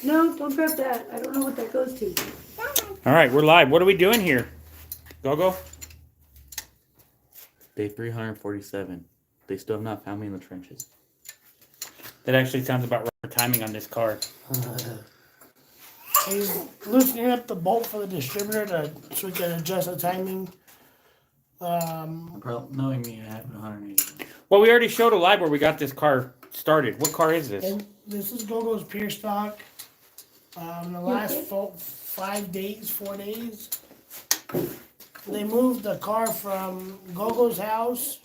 No, don't grab that. I don't know what that goes to. All right, we're live. What are we doing here? Go. Day 347. They still have not found me in the trenches. That actually sounds about right for timing on this car. He's loosening up the bolt for the distributor so we can adjust the timing. Knowing me, I have 180. Well, we already showed a live where we got this car started. What car is this? And this is Gogo's pure stock. The last 4 days, they moved the car from Gogo's house,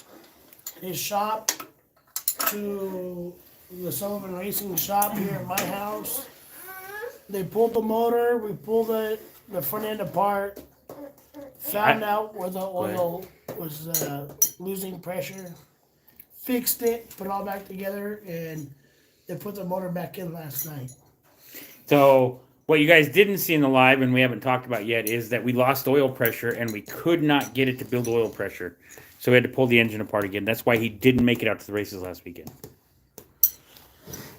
his shop, to the Sullivan Racing shop here at my house. They pulled the motor, we pulled the front end apart, found out where the oil was losing pressure, fixed it, put it all back together, and they put the motor back in last night. So what you guys didn't see in the live and we haven't talked about yet is that we lost oil pressure and we could not get it to build oil pressure. So we had to pull the engine apart again. That's why he didn't make it out to the races last weekend.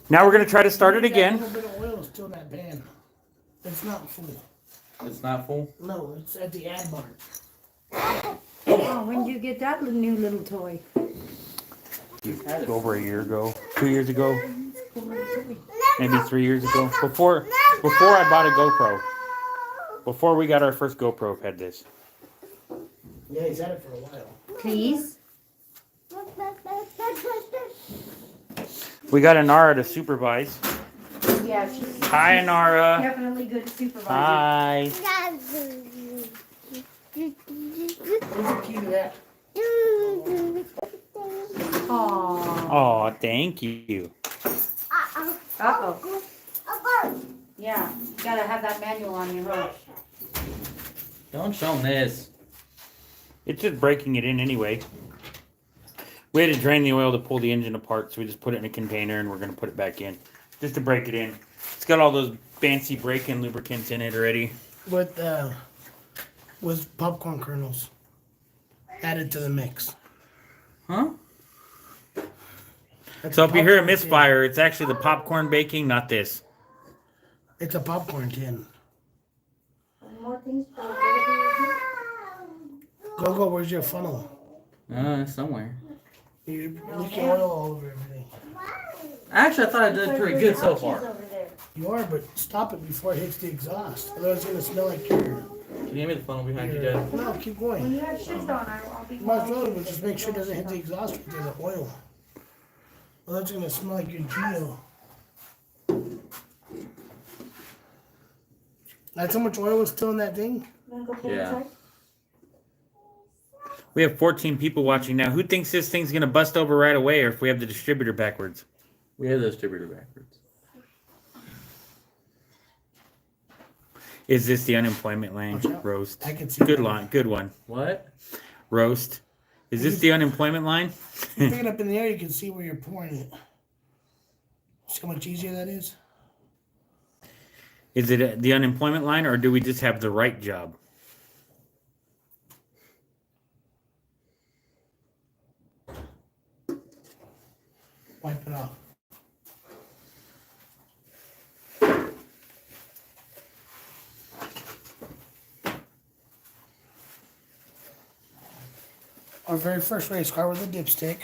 Now we're going to try to start it again. A little bit of oil is still in that pan. It's not full. It's not full? No, it's at the ad bar. Oh, when did you get that new little toy? Over a year ago, 2 years ago, maybe 3 years ago. Before I bought a GoPro. Before we got our first GoPro, I've had this. Yeah, he's had it for a while. Please? We got Anara to supervise. Yeah, she's Hi, Anara. definitely good supervisor. Hi. Where's the key to that? Aww. Oh, thank you. Uh-oh. Yeah, you gotta have that manual on you, huh? Don't show them this. It's just breaking it in anyway. We had to drain the oil to pull the engine apart, so we just put it in a container and we're going to put it back in. Just to break it in. It's got all those fancy break-in lubricants in it already. With popcorn kernels added to the mix. Huh? That's So if you hear a popcorn misfire, it's actually the popcorn baking, not this. tin. It's a popcorn tin. More things for Gogo, where's your funnel? Somewhere. You're leaking oil all over everything. Actually, I thought I did pretty good so far. over there. You are, but stop it before it hits the exhaust. Otherwise it's going to smell like your... Can you hand me the funnel behind you, Dad? No, keep When going. you have shoes on, I'll be Might as well, but just make sure it doesn't hit the exhaust with the oil. Well, that's going to smell like your Geo. That's how much oil was still in that thing? Yeah. We have 14 people watching now. Who thinks this thing's going to bust over right away or if we have the distributor backwards? We have the distributor backwards. Is this the unemployment line? Watch out. Roast. I can see Good that. line. Good one. What? Roast. Is this the unemployment line? You pick it up in the air, you can see where you're pouring it. See how much easier that is? Is it the unemployment line or do we just have the right job? Wipe it off. Our very first race car with a dipstick.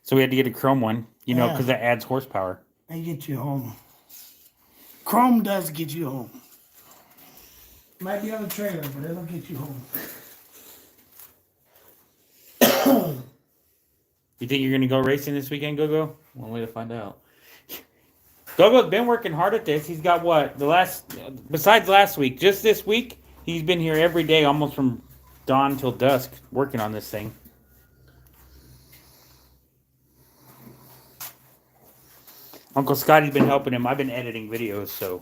So we had to get a chrome one, you know, Yeah. because that adds horsepower. They get you home. Chrome does get you home. Might be on the trailer, but it'll get you home. You think you're going to go racing this weekend, Gogo? One way to find out. Gogo's been working hard at this. He's got what? Besides last week, just this week, he's been here every day, almost from dawn till dusk, working on this thing. Uncle Scotty's been helping him. I've been editing videos, so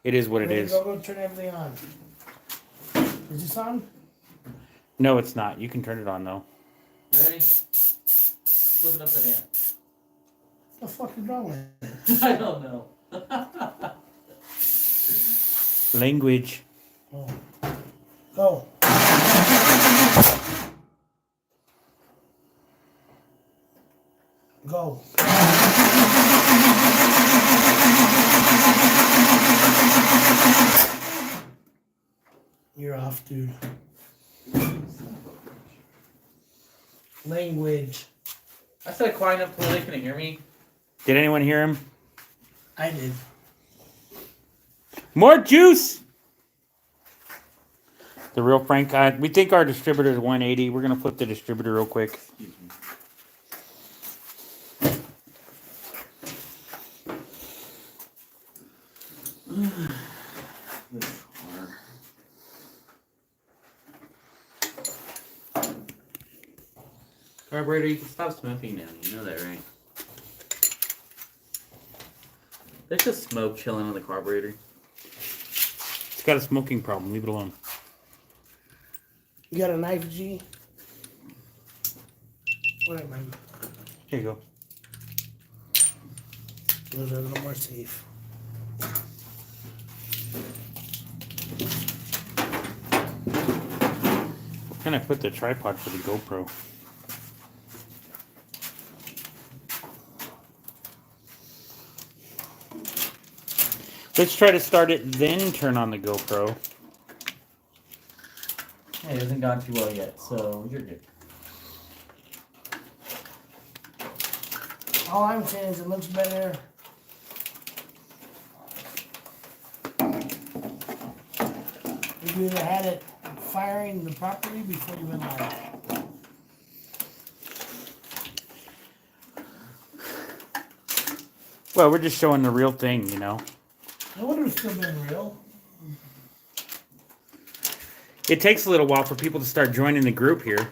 it is what it is. Go turn everything on. Is this on? No, it's not. You can turn it on, though. Ready? Flip it upside down. What the fuck is wrong with it? I don't know. Language. Oh. Go. Go. You're off, dude. Language. I said quiet enough to where they couldn't hear me. Did anyone hear him? I did. More juice! The real Frank guy. We think our distributor is 180. We're going to flip the distributor real quick. Carburetor, you can stop smoking now. You know that, right? There's just smoke chilling on the carburetor. It's got a smoking problem. Leave it alone. You got a knife, G? Wait, man. Here you go. Those are a little more safe. Can I put the tripod for the GoPro? Let's try to start it, then turn on the GoPro. Hey, it hasn't gone too well yet, so you're good. All I'm saying is it looks better. If you either had it firing the property before you went live. Well, we're just showing the real thing, you know. I wonder if it's still being real. It takes a little while for people to start joining the group here.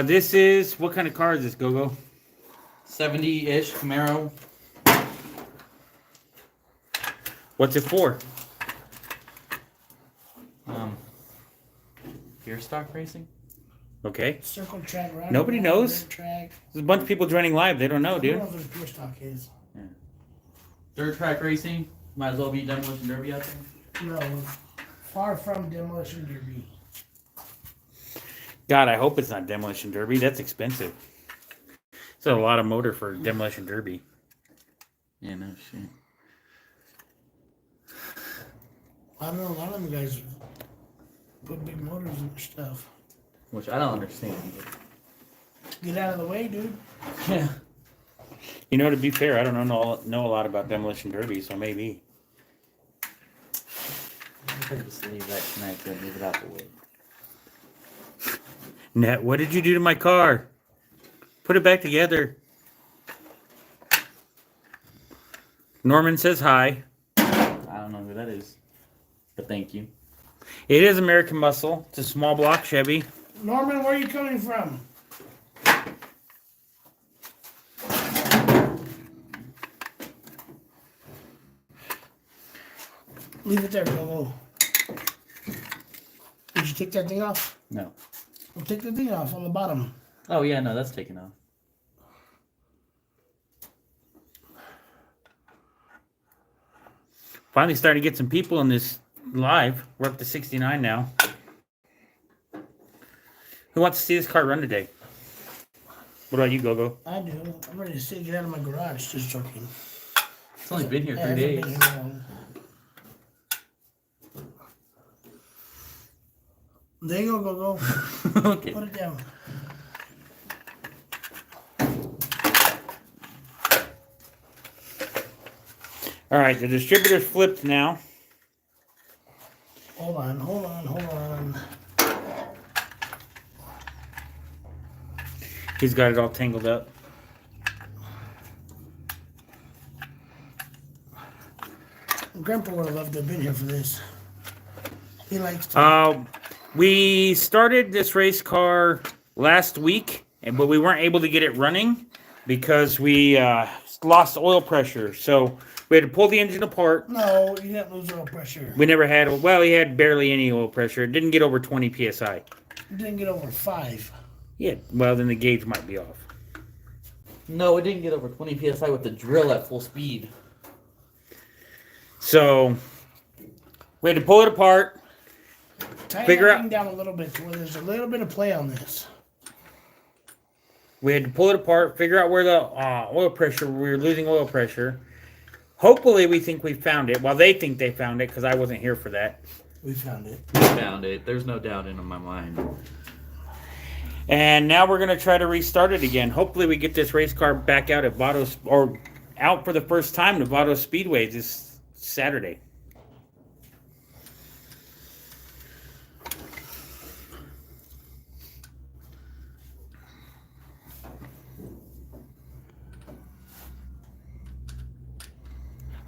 This is, what kind of car is this, Gogo? 70-ish Camaro. What's it for? Pure stock racing? Okay. Circle track, right? Nobody knows. Dirt track. There's a bunch of people joining live. They don't know, I dude. don't know what a pure stock is. Yeah. Dirt track racing? Might as well be demolition derby out there. No. Far from demolition derby. God, I hope it's not Demolition Derby. That's expensive. It's a lot of motor for Demolition Derby. Yeah, no shit. I don't know, a lot of them guys put big motors in their stuff. Which I don't understand. Get out of the way, dude. Yeah. You know, to be fair, I don't know a lot about Demolition Derby, so maybe. I could just leave that connected and move it out the way. Net, what did you do to my car? Put it back together. Norman says hi. I don't know who that is. But thank you. It is American Muscle. It's a small block Chevy. Norman, where are you coming from? Leave it there, Gogo. Did you take that thing off? No. Well, take the thing off on the bottom. Oh, yeah, no, that's taken off. Finally starting to get some people in this live. We're up to 69 now. Who wants to see this car run today? What about you, Gogo? I do. I'm ready to see it get out of my garage. Just joking. It's only been here Yeah, 3 it days. hasn't been here long. There you go, Gogo. Okay. Put it down. All right, the distributor's flipped now. Hold on. He's got it all tangled up. Grandpa would have loved to have been here for this. He likes to. We started this race car last week, but we weren't able to get it running because we lost oil pressure. So we had to pull the engine apart. No, you didn't lose oil pressure. We never had, well, he had barely any oil pressure. It didn't get over 20 PSI. You didn't get over 5. Yeah, well, then the gauge might be off. No, it didn't get over 20 psi with the drill at full speed. So, we had to pull it apart. Tighten Figure out- everything down a little bit to where there's a little bit of play on this. We had to pull it apart, figure out where the oil pressure, we were losing oil pressure. Hopefully, we think we found it. Well, they think they found it because I wasn't here for that. We found it. We found it. There's no doubt in my mind. And now we're going to try to restart it again. Hopefully, we get this race car back out at Vado, or out for the first time to Vado Speedway this Saturday.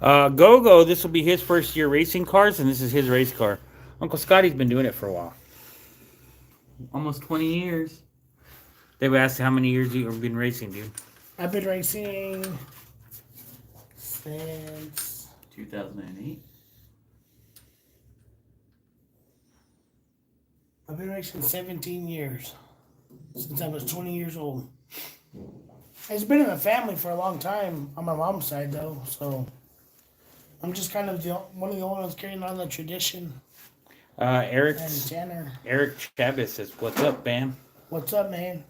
Go-Go, this will be his first year racing cars, and this is his race car. Uncle Scotty's been doing it for a while. Almost 20 years. They were asked how many years you've been racing, dude. I've been racing since 2008. I've been racing 17 years. Since I was 20 years old. It's been in the family for a long time on my mom's side though, so I'm just kind of one of the only ones carrying on the tradition. Eric And Tanner, Chavez says, "What's up, Bam?" what's up, man?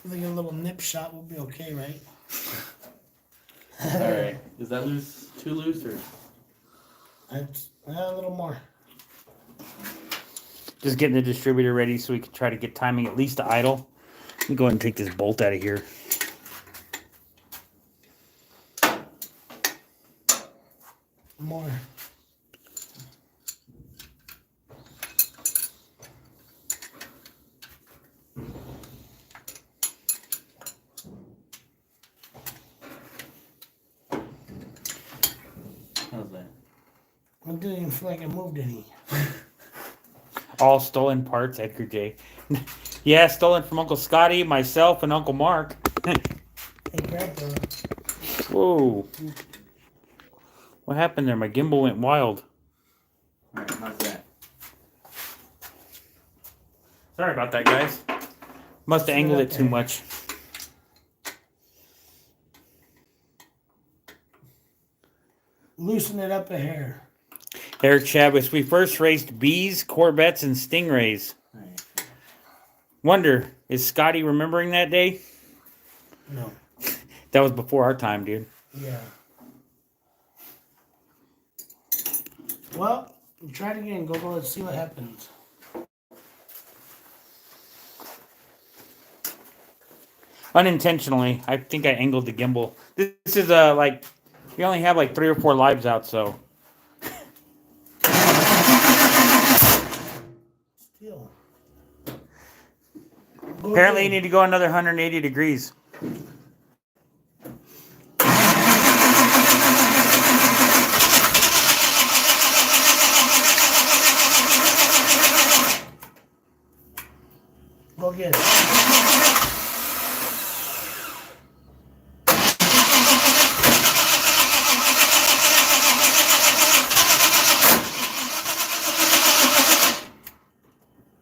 I think a little nip shot will be okay, right? Alright. Is that loose? Too loose or? That's a little more. Just getting the distributor ready so we can try to get timing at least to idle. Let me go ahead and take this bolt out of here. More. How's that? I didn't even feel like I moved any. All stolen parts, Edgar J. Yeah, stolen from Uncle Scotty, myself, and Uncle Mark. Hey, Grandpa. Whoa. What happened there? My gimbal went wild. Alright, how's that? Sorry about that, guys. Must have angled it too much. Loosen it up a hair. Eric Chavez, we first raced bees, Corvettes, and Stingrays. Alright. Wonder, is Scotty remembering that day? No. That was before our time, dude. Yeah. Well, try it again. Go. Let's see what happens. Unintentionally, I think I angled the gimbal. This is like, we only have like 3 or 4 lives out, so. Still. Apparently you need to go another 180 degrees. Go again.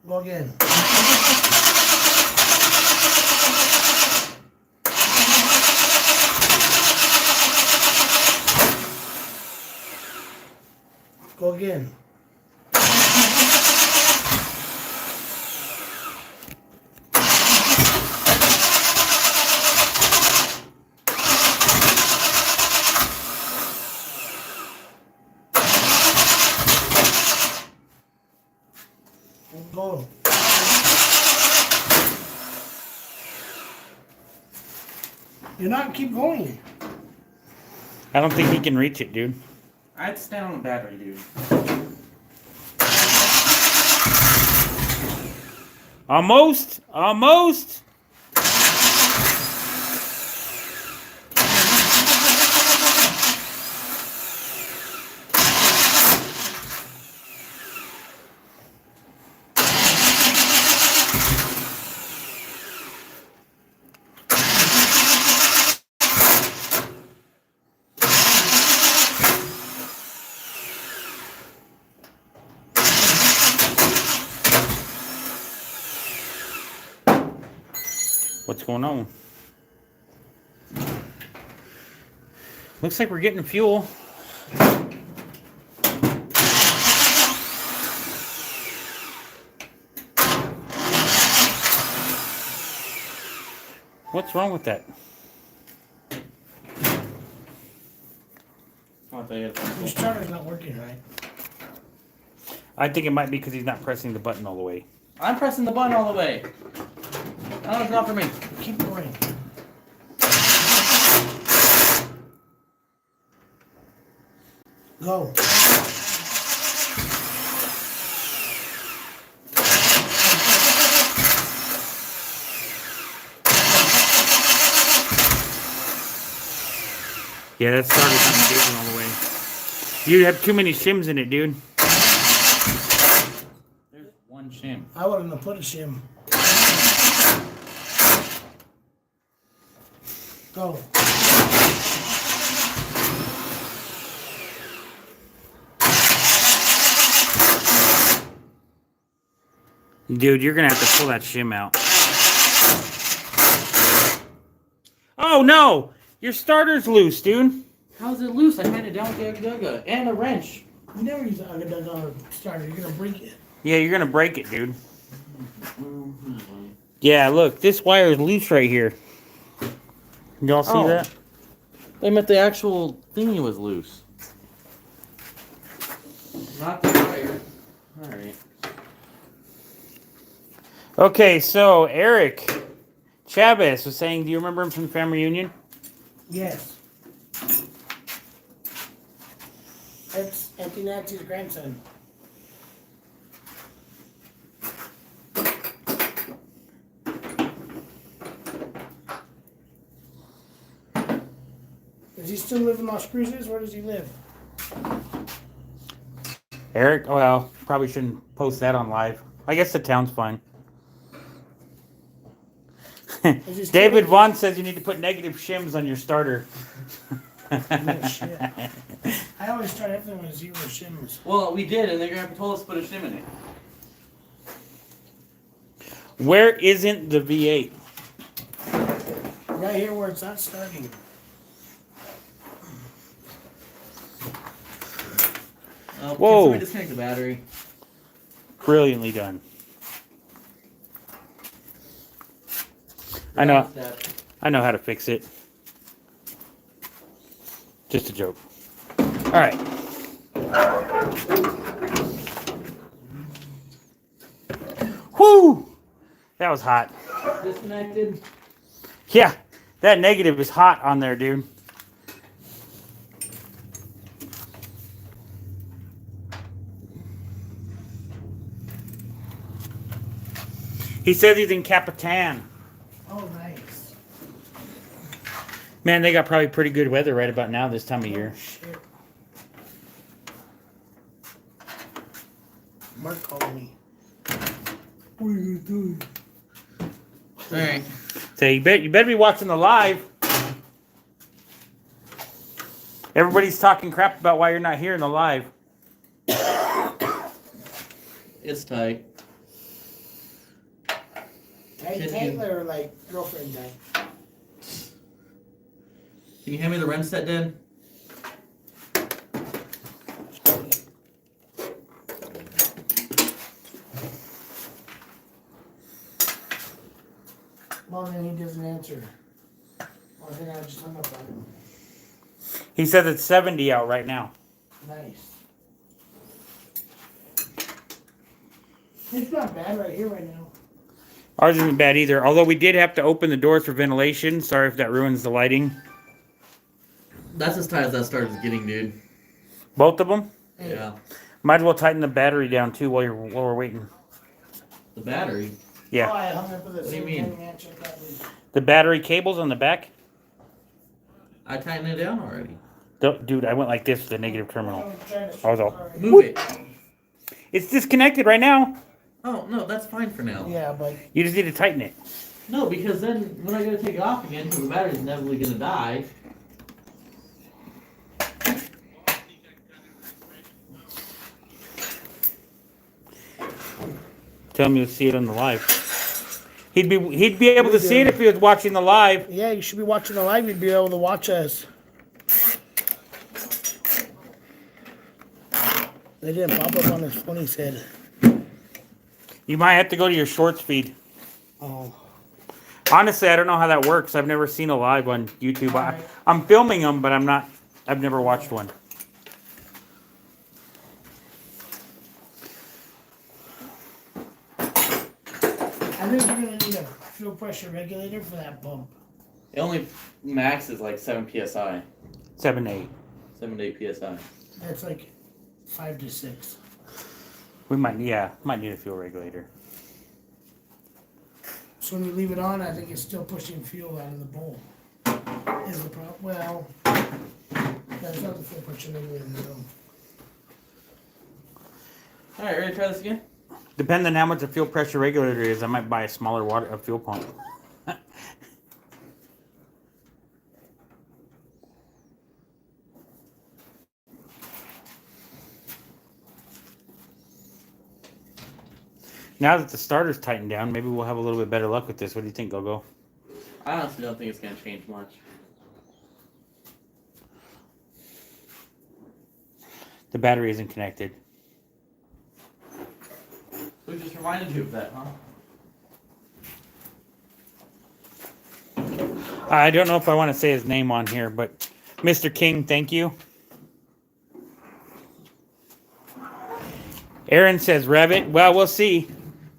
Go again. Go again. Go. You're not keep going. I don't think he can reach it, dude. I'd stand on the battery, dude. Almost. Almost. what's going on. Looks like we're getting fuel. What's wrong with that? Your starter's not working right. I think it might be because he's not pressing the button all the way. I'm pressing the button all the way. Oh, it's not for me. Keep going. Go. Yeah, that started not engaging all the way. You have too many shims in it, dude. There's one shim. I wouldn't have put a shim. Go. Dude, you're gonna have to pull that shim out. Oh no! Your starter's loose, dude. How's it loose? I had it down with the Ugga and a wrench. You never use the Ugga on a starter. You're gonna break it. Yeah, you're gonna break it, dude. Yeah, look, this wire is loose right here. Y'all see that? They meant the actual thingy was loose. Not the wire. Alright. Okay, so Eric Chavez was saying, do you remember him from the family reunion? Yes. That's Auntie Nancy's grandson. Does he still live in Las Cruces? Where does he live? Eric? Oh, well, probably shouldn't post that on live. I guess the town's fine. David Vaughn says you need to put negative shims on your starter. No shit. I always start everything with 0 shims. Well, we did, and the grandpa told us to put a shim in it. Where isn't the V8? Right here where it's not starting. Oh, Whoa. Can somebody disconnect the battery? Brilliantly done. I know how to fix it. Just a joke. All right. Whoo! That was hot. Disconnected. Yeah, that negative is hot on there, dude. He says he's in Capitan. Oh, nice. Man, they got probably pretty good weather right about now this time of year. Shit. Mark called me. What are you doing? Alright. So you better be watching the live. Everybody's talking crap about why you're not here in the live. It's tight. Tight or like girlfriend tight? Can you hand me the wrench set, Dad? Well, then he doesn't answer. Well, then I just hung up on him. He says it's 70 out right now. Nice. It's not bad right here right now. Ours isn't bad either, although we did have to open the doors for ventilation. Sorry if that ruins the lighting. That's as tight as that starter's getting, dude. Both of them? Hey, Yeah. Might as well tighten the battery down too while we're waiting. The battery. Oh, Yeah. I hung up with the What do you same mean? thing, man. Check that lead. The battery cables on the back? I tightened it down already. Dude, I went like this to the negative terminal. I'm trying to I was all- Sorry. Move it. It's disconnected right now. Oh, no, that's fine for now. Yeah, but You just need to tighten it. No, because then when I gotta take it off again, because the battery's inevitably gonna die. Tell me to see it on the live. He'd be able to see it if he was watching the live. Yeah, you should be watching the live. You'd be able to watch us. They didn't pop up on his phone, he said. You might have to go to your shorts feed. Oh. Honestly, I don't know how that works. I've never seen a live on YouTube. Right. I'm filming them, but I've never watched one. I think you're going to need a fuel pressure regulator for that pump. It only max is like 7 psi. 7, 8. 7 to 8 psi. That's like 5 to 6. We might need a fuel regulator. So when you leave it on, I think it's still pushing fuel out of the bowl. Is the problem? Well, that's not the fuel pressure regulator. No. Alright, ready to try this again? Depending on how much the fuel pressure regulator is, I might buy a smaller fuel pump. Now that the starter's tightened down, maybe we'll have a little bit better luck with this. What do you think, Gogo? I honestly don't think it's going to change much. The battery isn't connected. Who just reminded you of that, huh? I don't know if I want to say his name on here, but Mr. King, thank you. Aaron says, rev it. Well, we'll see.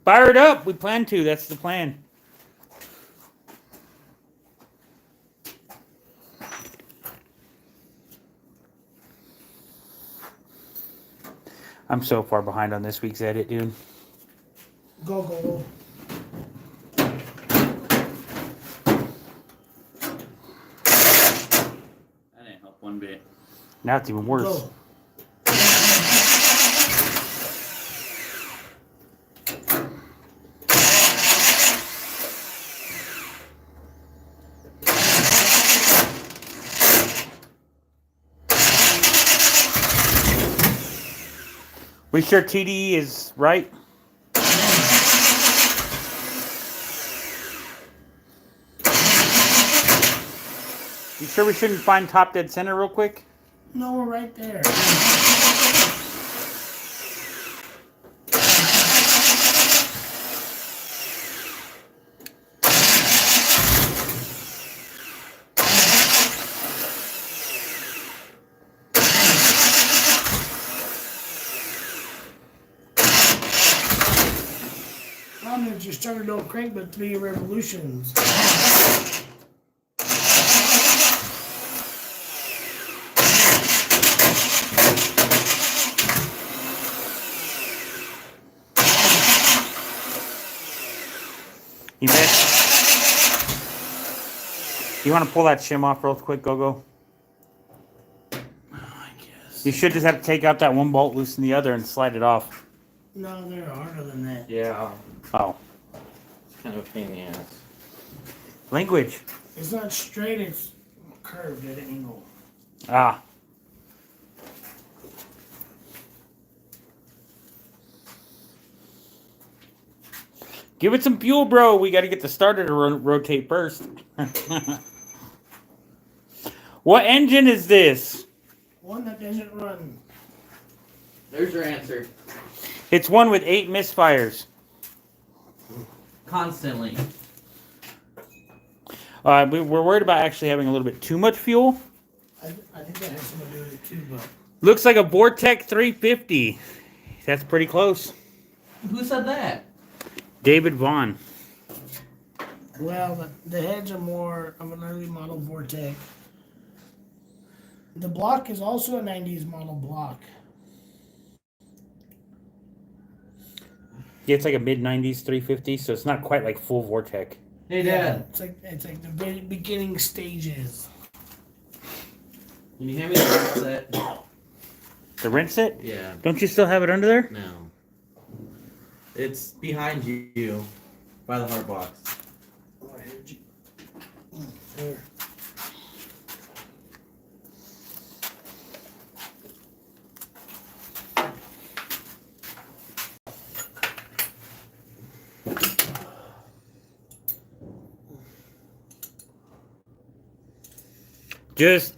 Fire it up. We plan to. That's the plan. I'm so far behind on this week's edit, dude. Go. That didn't help one bit. Now it's even worse. Go. We sure TDE is right? You sure we shouldn't find top dead center real quick? No, we're right there. Your starter don't crank but 3 revolutions. You missed. You want to pull that shim off real quick, Gogo? I guess. You should just have to take out that one bolt, loosen the other, and slide it off. No, they're harder than that. Yeah. Oh. It's kind of a pain in the ass. Language. It's not straight, it's curved at an angle. Ah. Give it some fuel, bro. We got to get the starter to rotate first. What engine is this? One that doesn't run. There's your answer. It's one with 8 misfires. Constantly. We're worried about actually having a little bit too much fuel. I think that has something to do with it too, but... Looks like a Vortec 350. That's pretty close. Who said that? David Vaughn. Well, the heads are more of an early model Vortec. The block is also a 90s model block. Yeah, it's like a mid-90s 350, so it's not quite like full Vortec. Hey, Dad. It's like the very beginning stages. Can you hand me the set? The rinse it? Yeah. Don't you still have it under there? No. It's behind you by the hard box. There. Just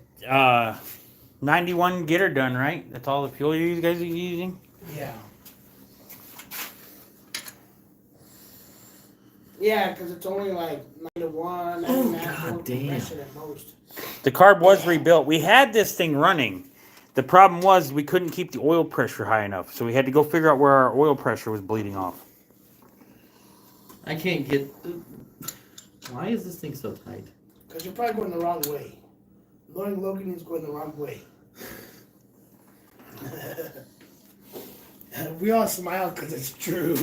91 get her done, right? That's all the fuel you guys are using? Yeah. Yeah, because it's only like 9 to 1. Oh, and that's God one damn. compression at most. The carb was rebuilt. We had this thing running. The problem was we couldn't keep the oil pressure high enough, so we had to go figure out where our oil pressure was bleeding off. I can't get. Why is this thing so tight? Because you're probably going the wrong way. Knowing Logan is going the wrong way. We all smile because it's true.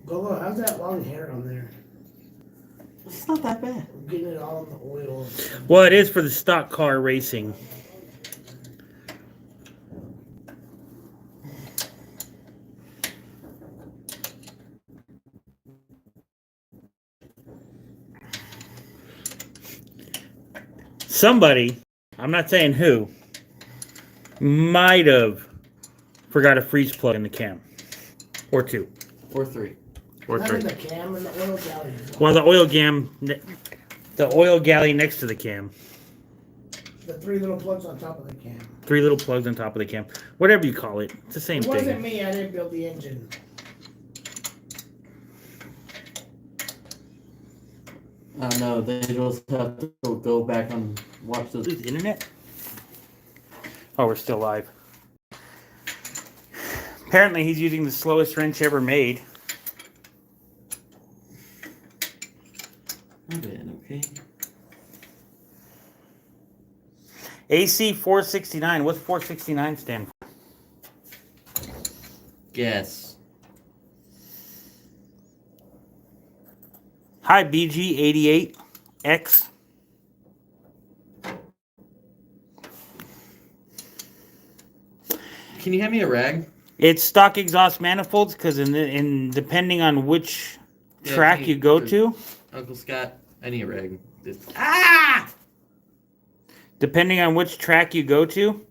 Gogo, how's that long hair on there? It's not that bad. I'm getting it all in the oil. Well, it is for the stock car racing. Somebody, I'm not saying who, might have forgot a freeze plug in the cam. Or two. Or 3. Or Not three. in the cam and the oil galley. Well, the oil galley next to the cam. The 3 little plugs on top of the cam. 3 little plugs on top of the cam. Whatever you call it. It's the same It wasn't thing. me, I didn't build the engine. I don't know. They just have to go back and watch those. Is internet? Oh, we're still live. Apparently, he's using the slowest wrench ever made. Not bad, okay. AC 469. What's 469 stand for? Guess. Hi, BG88X. Can you hand me a rag? It's stock exhaust manifolds because in depending on which Yeah, track can you go to, Uncle Scott, I need a rag. depending on which track you go to,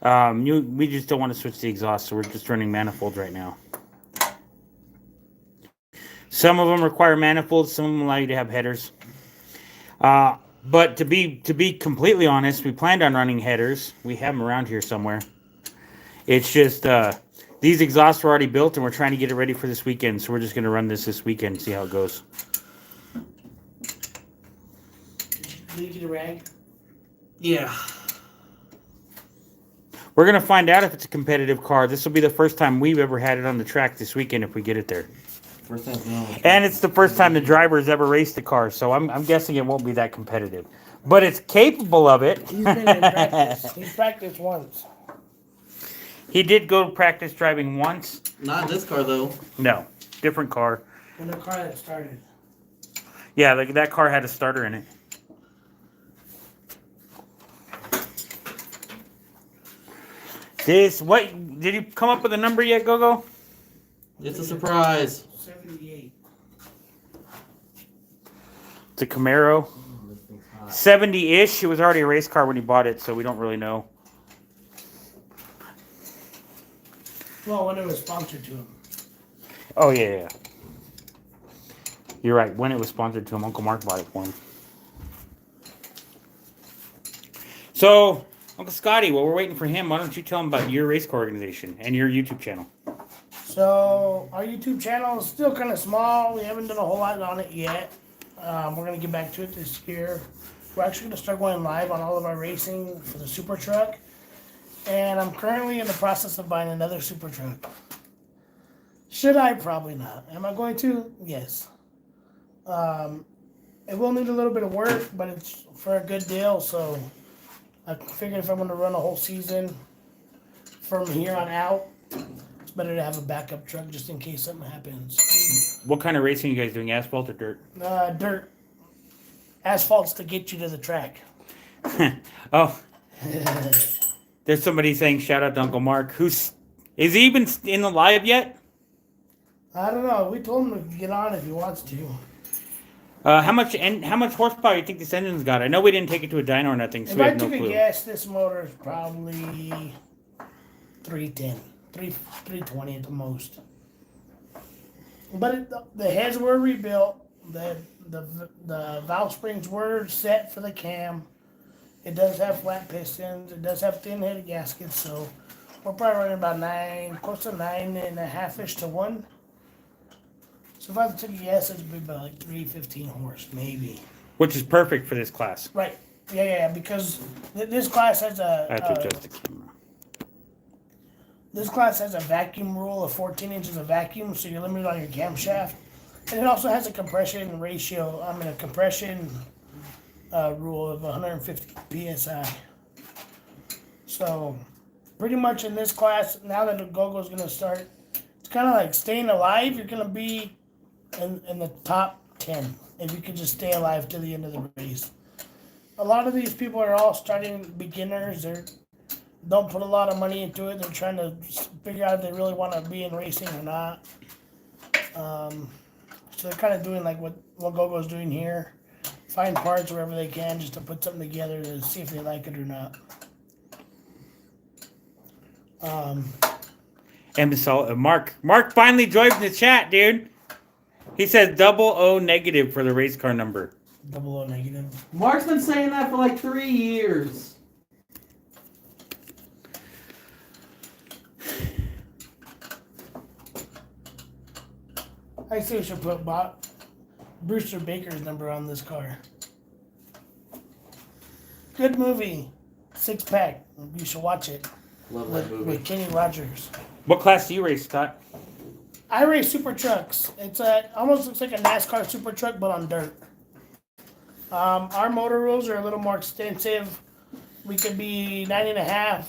we just don't want to switch the exhaust, so we're just running manifolds right now. Some of them require manifolds, some of them allow you to have headers. But to be completely honest, we planned on running headers. We have them around here somewhere. It's just these exhausts were already built, and we're trying to get it ready for this weekend. So we're just going to run this weekend and see how it goes. Did you get a rag? Yeah. We're going to find out if it's a competitive car. This will be the first time we've ever had it on the track this weekend if we get it there. First time. No. And it's the first time the driver's ever raced the car, so I'm guessing it won't be that competitive. But it's capable of it. He's been in practice. He's practiced once. He did go practice driving once. Not in this car though. No, different car. In the car that started. Yeah, that car had a starter in it. What did you come up with a number yet, Gogo? It's a surprise. 78. It's a Camaro. 70-ish. It was already a race car when he bought it, so we don't really know. Well, when it was sponsored to him. Oh, yeah. You're right. When it was sponsored to him, Uncle Mark bought it for him. So, Uncle Scotty, while we're waiting for him, why don't you tell him about your race car organization and your YouTube channel? So, our YouTube channel is still kind of small. We haven't done a whole lot on it yet. We're going to get back to it this year. We're actually going to start going live on all of our racing for the Super Truck. And I'm currently in the process of buying another Super Truck. Should I? Probably not. Am I going to? Yes. It will need a little bit of work, but it's for a good deal. So I figured if I'm going to run a whole season from here on out, it's better to have a backup truck just in case something happens. What kind of racing are you guys doing? Asphalt or dirt? Dirt. Asphalt's to get you to the track. Oh, there's somebody saying shout out to Uncle Mark. Is he even in the live yet? I don't know. We told him to get on if he wants to. How much horsepower do you think this engine's got? I know we didn't take it to a dyno or nothing, so If we I have no took a clue. guess, this motor is probably 310, 320 at the most. But the heads were rebuilt. The valve springs were set for the cam. It does have flat pistons. It does have thin headed gaskets. So we're probably running about close to 9.5-ish to 1. So if I took a guess, it'd be about like 315 horse, maybe. Which is perfect for this class. Right. Yeah, because this class has I have to adjust the camera. This class has a vacuum rule of 14 inches of vacuum, so you're limited on your camshaft. And it also has a compression rule of 150 psi. So, pretty much in this class, now that the go-go is going to start, it's kind of like staying alive. You're going to be in the top 10 if you can just stay alive to the end of the race. A lot of these people are all starting beginners. They don't put a lot of money into it. They're trying to figure out if they really want to be in racing or not. So they're kind of doing like what Go-Go's doing here. Find parts wherever they can just to put something together to see if they like it or not. Mark finally joined the chat, dude. He says 00 negative for the race car number. 00 negative. Mark's been saying that for like 3 years. I say we should put Brewster Baker's number on this car. Good movie. Six Pack. You should watch it. Love that movie. With Kenny Rogers. What class do you race, Scott? I race super trucks. It's almost looks like a NASCAR super truck, but on dirt. Our motor rules are a little more extensive. We could be 9.5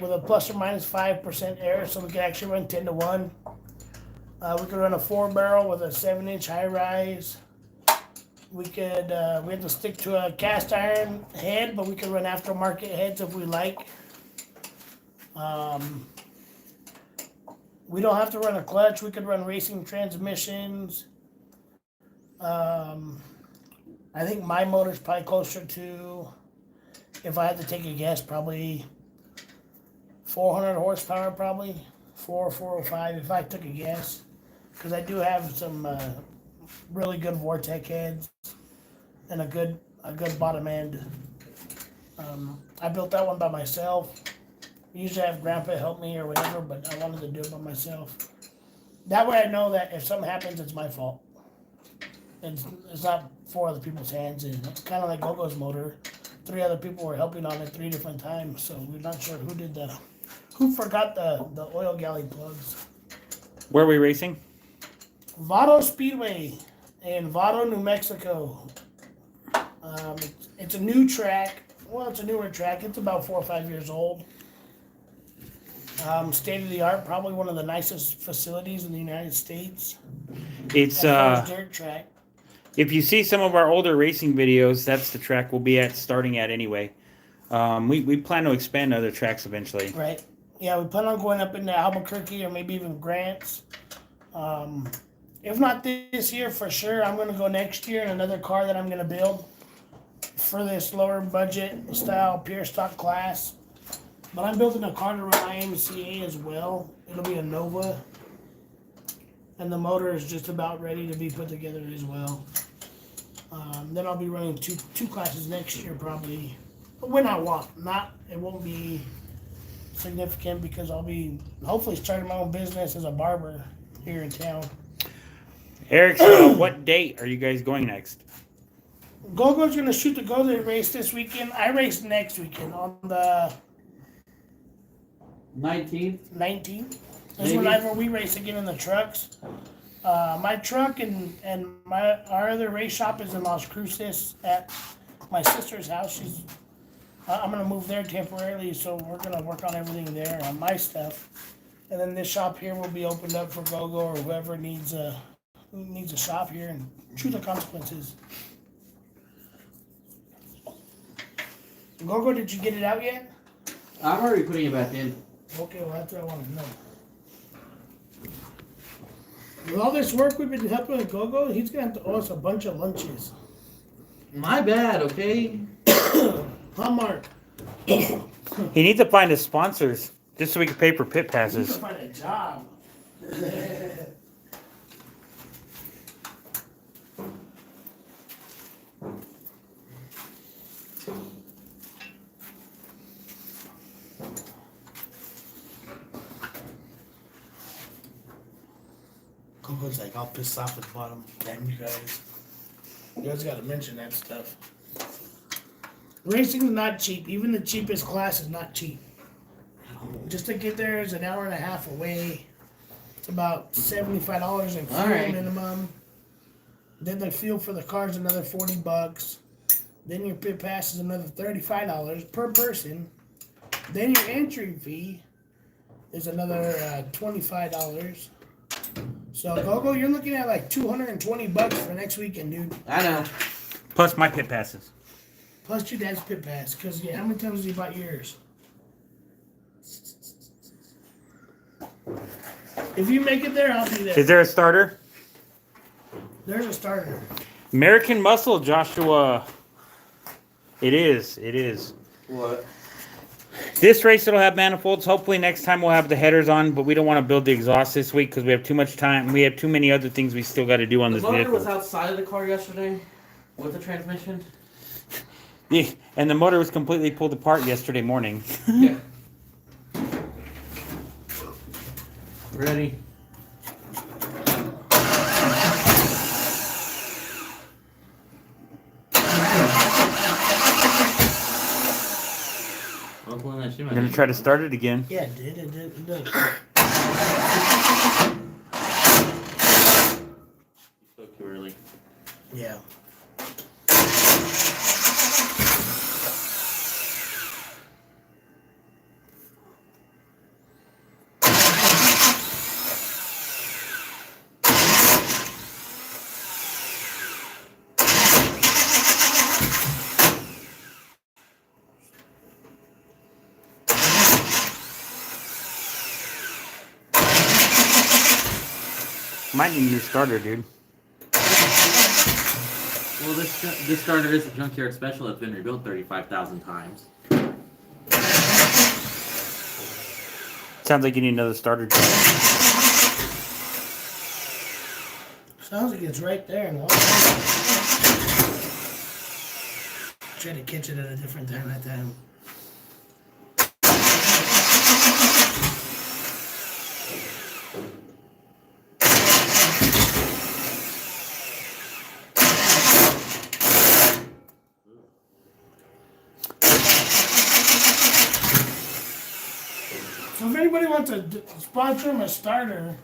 with a plus or minus 5% air, so we could actually run 10 to 1. We could run a 4-barrel with a 7-inch high rise. We have to stick to a cast iron head, but we could run aftermarket heads if we like. We don't have to run a clutch. We could run racing transmissions. I think my motor's probably closer to, if I had to take a guess, probably 400 horsepower, probably 405 if I took a guess, because I do have some really good Vortec heads and a good bottom end. I built that one by myself. Usually I have Grandpa help me or whatever, but I wanted to do it by myself. That way I know that if something happens, it's my fault. It's not 4 other people's hands. And it's kind of like Go-Go's motor. 3 other people were helping on it 3 different times, so we're not sure who forgot the oil galley plugs. Where are we racing? Vado Speedway in Vado, New Mexico. It's a new track. Well, it's a newer track. It's about 4 or 5 years old. State of the art, probably one of the nicest facilities in the United States. It's dirt track. If you see some of our older racing videos, that's the track we'll be starting at anyway. We plan to expand to other tracks eventually. Right. Yeah, we plan on going up into Albuquerque or maybe even Grants. If not this year, for sure, I'm going to go next year in another car that I'm going to build for this lower budget style pure stock class. But I'm building a car to run IMCA as well. It'll be a Nova. And the motor is just about ready to be put together as well. Then I'll be running two classes next year probably. But when I want. It won't be significant because I'll be hopefully starting my own business as a barber here in town. Eric, what date are you guys going next? Go-Go's going to shoot the Go-Go race this weekend. I race next weekend on the 19th. That's whenever we race again in the trucks. My truck and our other race shop is in Las Cruces at my sister's house. I'm gonna move there temporarily, so we're gonna work on everything there on my stuff. And then this shop here will be opened up for Go-Go or whoever needs a shop here and choose the consequences. Gogo, did you get it out yet? I'm already putting it back in. Okay, well, that's what I want to know. With all this work we've been helping with Gogo, he's going to have to owe us a bunch of lunches. My bad, okay? Hallmark. He needs to find his sponsors just so we can pay for pit He's passes. going to find a job. Gogo's like all pissed off at the bottom. Damn you guys. You guys gotta mention that stuff. Racing is not cheap. Even the cheapest class is not cheap. Just to get there is an hour and a half away. It's about $75 in fuel Alright. minimum. Then the fuel for the car is another $40. Then your pit pass is another $35 per person. Then your entry fee is another $25. So Gogo, you're looking at like $220 for next weekend, dude. I know. Plus my pit passes. Plus your dad's pit pass. Cause yeah, how many times has he bought yours? If you make it there, I'll be there. Is there a starter? There's a starter. American Muscle, Joshua. It is. It is. What? This race it'll have manifolds. Hopefully next time we'll have the headers on, but we don't want to build the exhaust this week because we have too much time. We have too many other things we still got to do on The this motor vehicle. was outside of the car yesterday with the transmission. Yeah, and the motor was completely pulled apart yesterday morning. Yeah. Ready? I'm pulling that shit I'm gonna try to start it again. Yeah, it did. It did. It did. Spoke too early. Yeah. Might need a new starter, dude. Well, this starter is a junkyard special that's been rebuilt 35,000 times. Sounds like you need another starter. Sounds like it's right there. And try to catch it at a different time that time. So if anybody wants to sponsor him a starter,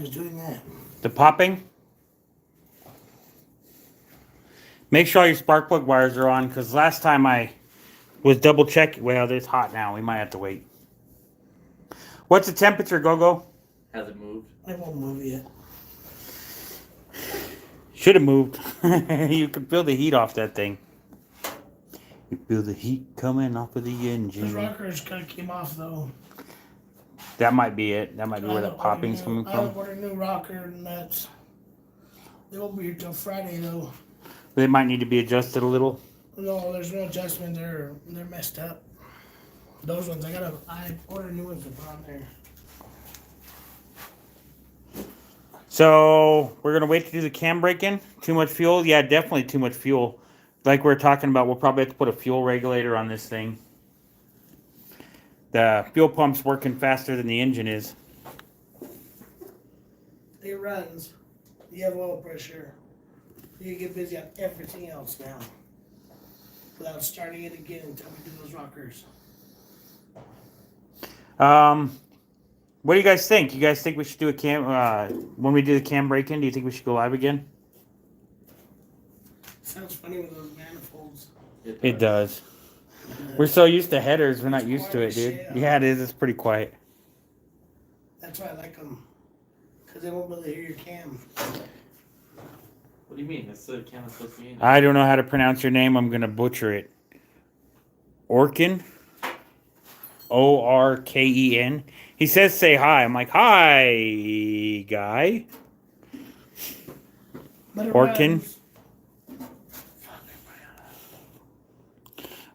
Who's doing that? The popping. Make sure all your spark plug wires are on, because last time I was double checking. Well, it's hot now. We might have to wait. What's the temperature, Go-Go? Has it moved? It won't move yet. Should have moved. You can feel the heat off that thing. You feel the heat coming off of the The engine. rockers kind of came off though. That might be it. That might be where the popping's coming I from. ordered a new rocker and that's. They won't be here till Friday though. They might need to be adjusted a little. No, there's no adjustment. They're messed up. Those ones I ordered new ones to put on there. So we're gonna wait to do the cam break-in. Too much fuel? Yeah, definitely too much fuel. Like we were talking about, we'll probably have to put a fuel regulator on this thing. The fuel pump's working faster than the engine is. It runs. You have oil pressure. You get busy on everything else now. Without starting it again until we do those rockers. What do you guys think? You guys think we should do a cam when we do the cam break-in? Do you think we should go live again? Sounds funny with those manifolds. It does. We're so used to headers, we're not used to it, dude. Yeah, it is. It's pretty quiet. That's why I like them. Because they won't be able to hear your cam. What do you mean? That's the camera's supposed to be in. I don't know how to pronounce your name. I'm gonna butcher it. Orkin. Orken. He says say hi. I'm like, hi, guy. But it Orkin. runs.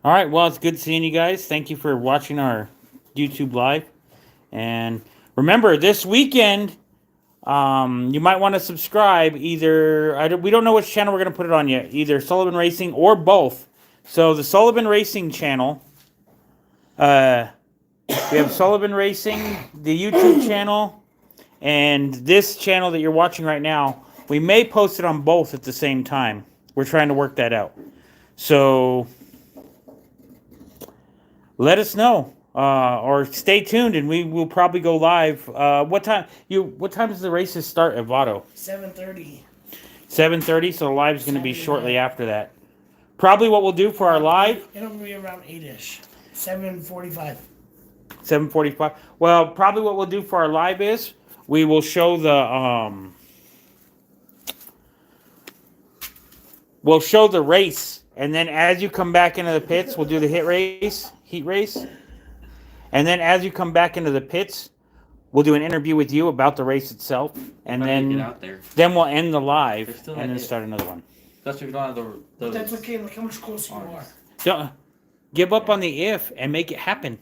All right, well, it's good seeing you guys. Thank you for watching our YouTube live. And remember, this weekend, you might want to subscribe. Either we don't know which channel we're going to put it on yet. Either Sullivan Racing or both. So the Sullivan Racing channel, we have Sullivan Racing, the YouTube channel, and this channel that you're watching right now. We may post it on both at the same time. We're trying to work that out. So let us know, or stay tuned, and we will probably go live. What time does the races start at Votto? 7:30. 7:30. So the live's going to be shortly after that. Probably what we'll do for our live. It'll be around 8ish. 7:45. 7:45. Well, probably what we'll do for our live is we will show the we'll show the race, and then as you come back into the pits, we'll do the heat race, and then as you come back into the pits, we'll do an interview with you about the race itself, and then we'll end the live and then start another one. That's if you don't have the. That's okay. Look how much closer you are. Don't give up on the if and make it happen.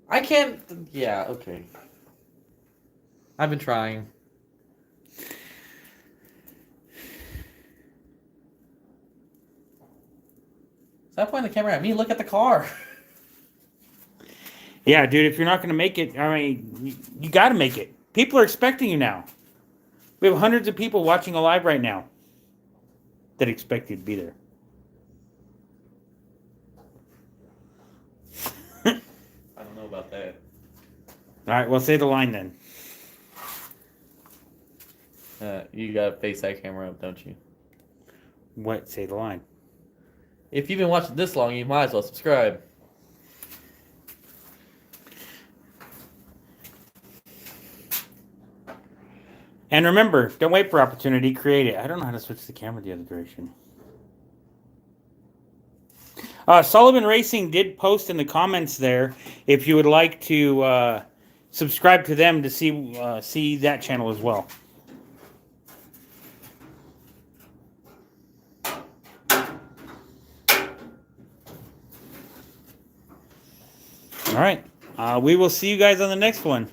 I can't. Yeah. Okay. I've been trying. Stop pointing the camera at me. Look at the car. Yeah, dude, if you're not going to make it, I mean, you got to make it. People are expecting you now. We have hundreds of people watching a live right now that expect you to be there. I don't know about that. All right, well, say the line then. You got to face that camera up, don't you? What? Say the line. If you've been watching this long, you might as well subscribe. And remember, don't wait for opportunity, create it. I don't know how to switch the camera the other direction. Sullivan Racing did post in the comments there if you would like to subscribe to them to see that channel as well. All right. We will see you guys on the next one.